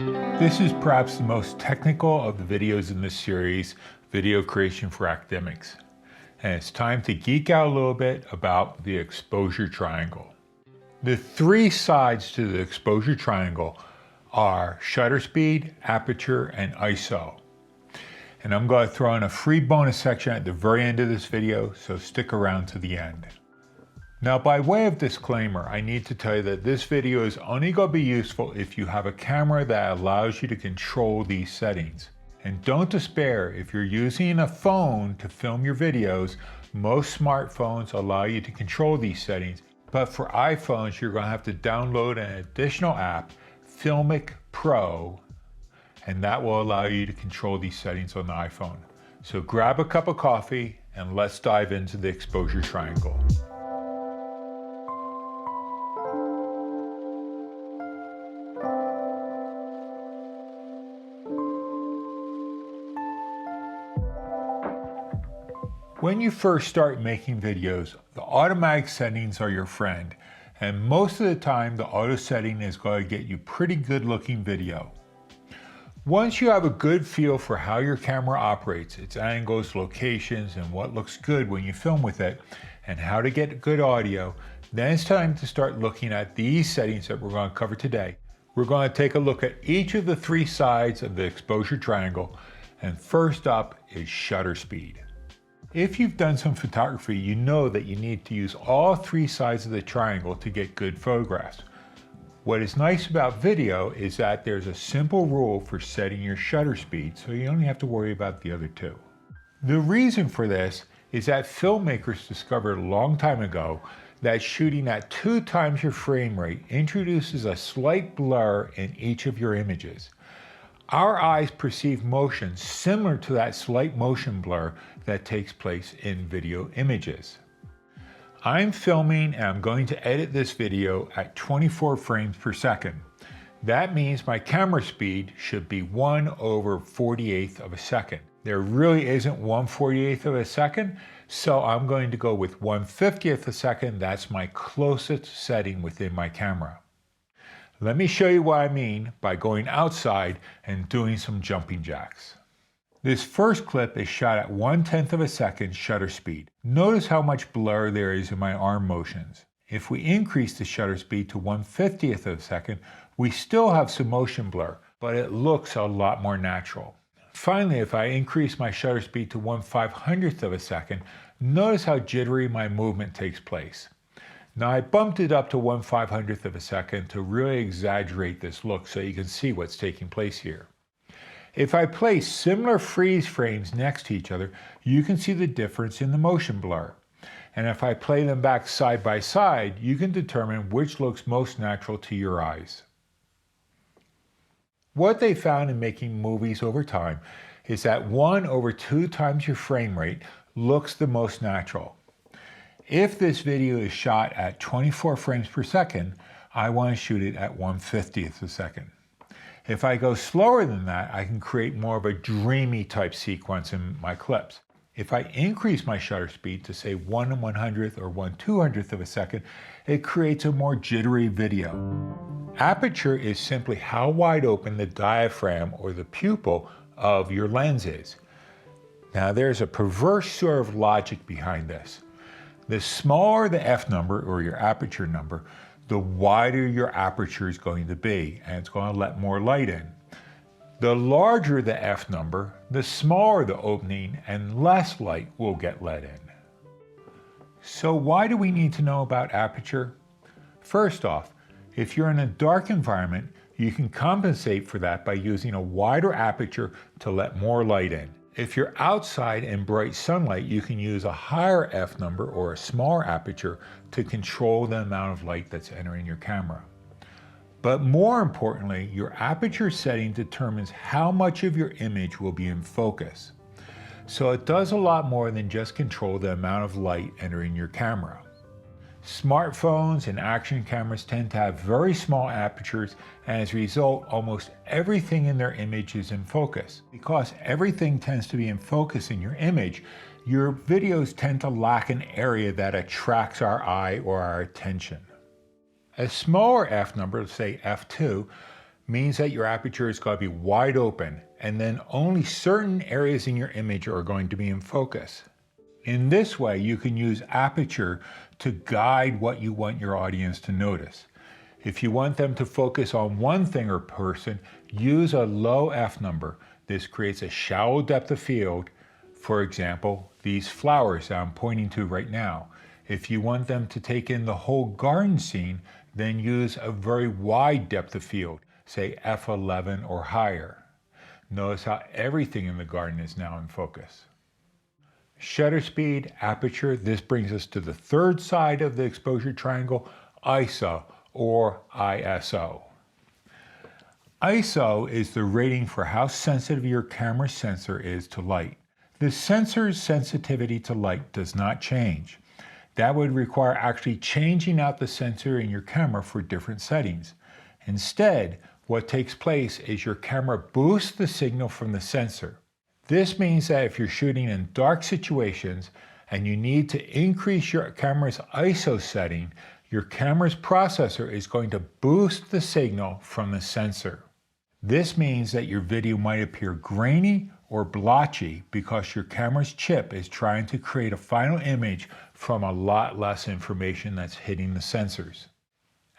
This is perhaps the most technical of the videos in this series, Video Creation for Academics. And it's time to geek out a little bit about the exposure triangle. The three sides to the exposure triangle are shutter speed, aperture, and ISO. And I'm going to throw in a free bonus section at the very end of this video, so stick around to the end. Now, by way of disclaimer, I need to tell you that this video is only going to be useful if you have a camera that allows you to control these settings. And don't despair, if you're using a phone to film your videos, most smartphones allow you to control these settings. But for iPhones, you're going to have to download an additional app, Filmic Pro, and that will allow you to control these settings on the iPhone. So grab a cup of coffee and let's dive into the exposure triangle. When you first start making videos, the automatic settings are your friend, and most of the time the auto setting is going to get you pretty good looking video. Once you have a good feel for how your camera operates, its angles, locations, and what looks good when you film with it, and how to get good audio, then it's time to start looking at these settings that we're going to cover today. We're going to take a look at each of the three sides of the exposure triangle, and first up is shutter speed. If you've done some photography, you know that you need to use all three sides of the triangle to get good photographs. What is nice about video is that there's a simple rule for setting your shutter speed, so you only have to worry about the other two. The reason for this is that filmmakers discovered a long time ago that shooting at 2 times your frame rate introduces a slight blur in each of your images. Our eyes perceive motion similar to that slight motion blur that takes place in video images. I'm filming and I'm going to edit this video at 24 frames per second. That means my camera speed should be 1/48 of a second. There really isn't 1/48 of a second, so I'm going to go with 1/50 a second. That's my closest setting within my camera. Let me show you what I mean by going outside and doing some jumping jacks. This first clip is shot at 1/10 of a second shutter speed. Notice how much blur there is in my arm motions. If we increase the shutter speed to 1/50 of a second, we still have some motion blur, but it looks a lot more natural. Finally, if I increase my shutter speed to 1/500 of a second, notice how jittery my movement takes place. Now I bumped it up to 1/500 of a second to really exaggerate this look so you can see what's taking place here. If I place similar freeze frames next to each other, you can see the difference in the motion blur. And if I play them back side by side, you can determine which looks most natural to your eyes. What they found in making movies over time is that 1/2 times your frame rate looks the most natural. If this video is shot at 24 frames per second, I want to shoot it at 1/50 a second. If I go slower than that, I can create more of a dreamy type sequence in my clips. If I increase my shutter speed to say 1/100th or 1/200th of a second, it creates a more jittery video. Aperture is simply how wide open the diaphragm or the pupil of your lens is. Now there's a perverse sort of logic behind this. The smaller the f number, or your aperture number, the wider your aperture is going to be, and it's going to let more light in. The larger the f number, the smaller the opening, and less light will get let in. So why do we need to know about aperture? First off, if you're in a dark environment, you can compensate for that by using a wider aperture to let more light in. If you're outside in bright sunlight, you can use a higher f number or a smaller aperture to control the amount of light that's entering your camera. But more importantly, your aperture setting determines how much of your image will be in focus. So it does a lot more than just control the amount of light entering your camera. Smartphones and action cameras tend to have very small apertures, and as a result, almost everything in their image is in focus. Because everything tends to be in focus in your image, your videos tend to lack an area that attracts our eye or our attention. A smaller f number, let's say f2, means that your aperture is going to be wide open, and then only certain areas in your image are going to be in focus. In this way, you can use aperture to guide what you want your audience to notice. If you want them to focus on one thing or person, use a low F number. This creates a shallow depth of field. For example, these flowers that I'm pointing to right now. If you want them to take in the whole garden scene, then use a very wide depth of field, say F11 or higher. Notice how everything in the garden is now in focus. Shutter speed, aperture, this brings us to the third side of the exposure triangle, ISO or ISO. ISO is the rating for how sensitive your camera sensor is to light. The sensor's sensitivity to light does not change. That would require actually changing out the sensor in your camera for different settings. Instead, what takes place is your camera boosts the signal from the sensor. This means that if you're shooting in dark situations and you need to increase your camera's ISO setting, your camera's processor is going to boost the signal from the sensor. This means that your video might appear grainy or blotchy because your camera's chip is trying to create a final image from a lot less information that's hitting the sensors.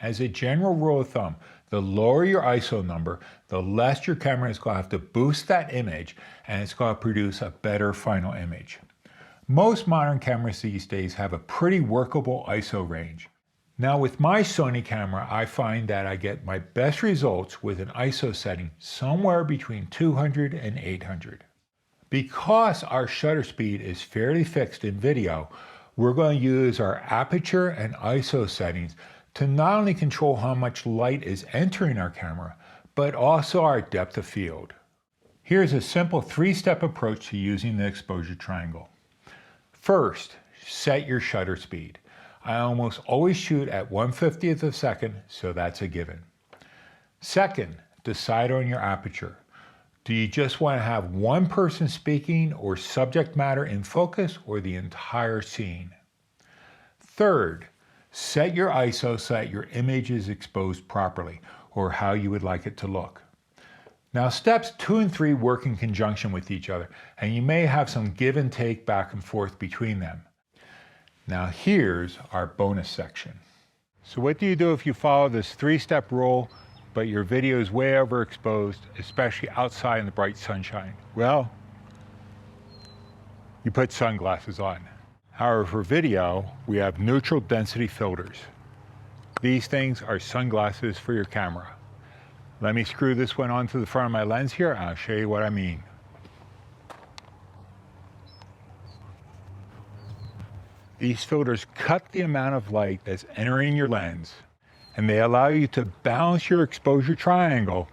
As a general rule of thumb, the lower your ISO number, the less your camera is going to have to boost that image, and it's going to produce a better final image. Most modern cameras these days have a pretty workable ISO range. Now with my Sony camera, I find that I get my best results with an ISO setting somewhere between 200 and 800. Because our shutter speed is fairly fixed in video, we're going to use our aperture and ISO settings to not only control how much light is entering our camera, but also our depth of field. Here's a simple three-step approach to using the exposure triangle. First, set your shutter speed. I almost always shoot at 1/50th of a second, so that's a given. Second, decide on your aperture. Do you just want to have one person speaking or subject matter in focus, or the entire scene? Third, set your ISO so that your image is exposed properly, or how you would like it to look. Now steps 2 and 3 work in conjunction with each other, and you may have some give and take back and forth between them. Now here's our bonus section. So what do you do if you follow this 3-step rule, but your video is way overexposed, especially outside in the bright sunshine? Well, you put sunglasses on. However, for video, we have neutral density filters. These things are sunglasses for your camera. Let me screw this one onto the front of my lens here, and I'll show you what I mean. These filters cut the amount of light that's entering your lens, and they allow you to balance your exposure triangle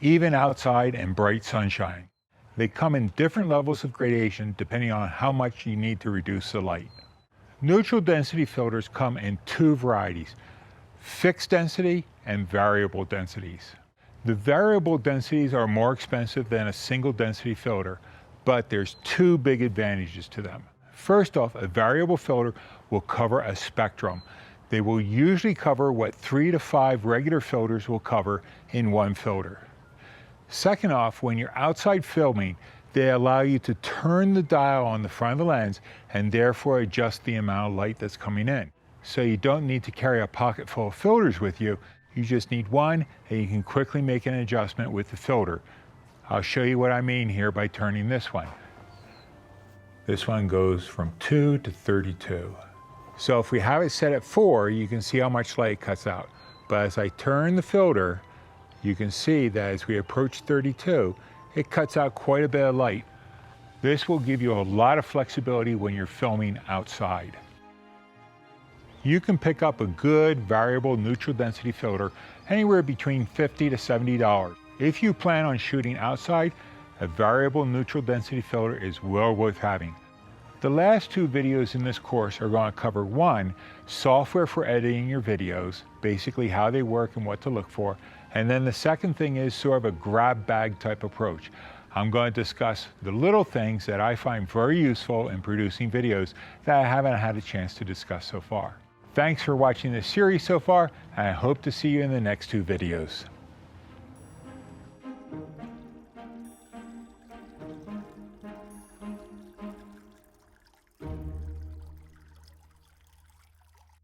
even outside in bright sunshine. They come in different levels of gradation depending on how much you need to reduce the light. Neutral density filters come in 2 varieties, fixed density and variable densities. The variable densities are more expensive than a single density filter, but there's 2 big advantages to them. First off, a variable filter will cover a spectrum. They will usually cover what 3 to 5 regular filters will cover in one filter. Second off, when you're outside filming, they allow you to turn the dial on the front of the lens and therefore adjust the amount of light that's coming in. So you don't need to carry a pocket full of filters with you. You just need one, and you can quickly make an adjustment with the filter. I'll show you what I mean here by turning this one. This one goes from 2 to 32. So if we have it set at 4, you can see how much light cuts out. But as I turn the filter, you can see that as we approach 32, it cuts out quite a bit of light. This will give you a lot of flexibility when you're filming outside. You can pick up a good variable neutral density filter anywhere between $50 to $70. If you plan on shooting outside, a variable neutral density filter is well worth having. The last 2 videos in this course are going to cover 1, software for editing your videos, basically how they work and what to look for, and then the second thing is sort of a grab bag type approach. I'm going to discuss the little things that I find very useful in producing videos that I haven't had a chance to discuss so far. Thanks for watching this series so far, and I hope to see you in the next 2 videos.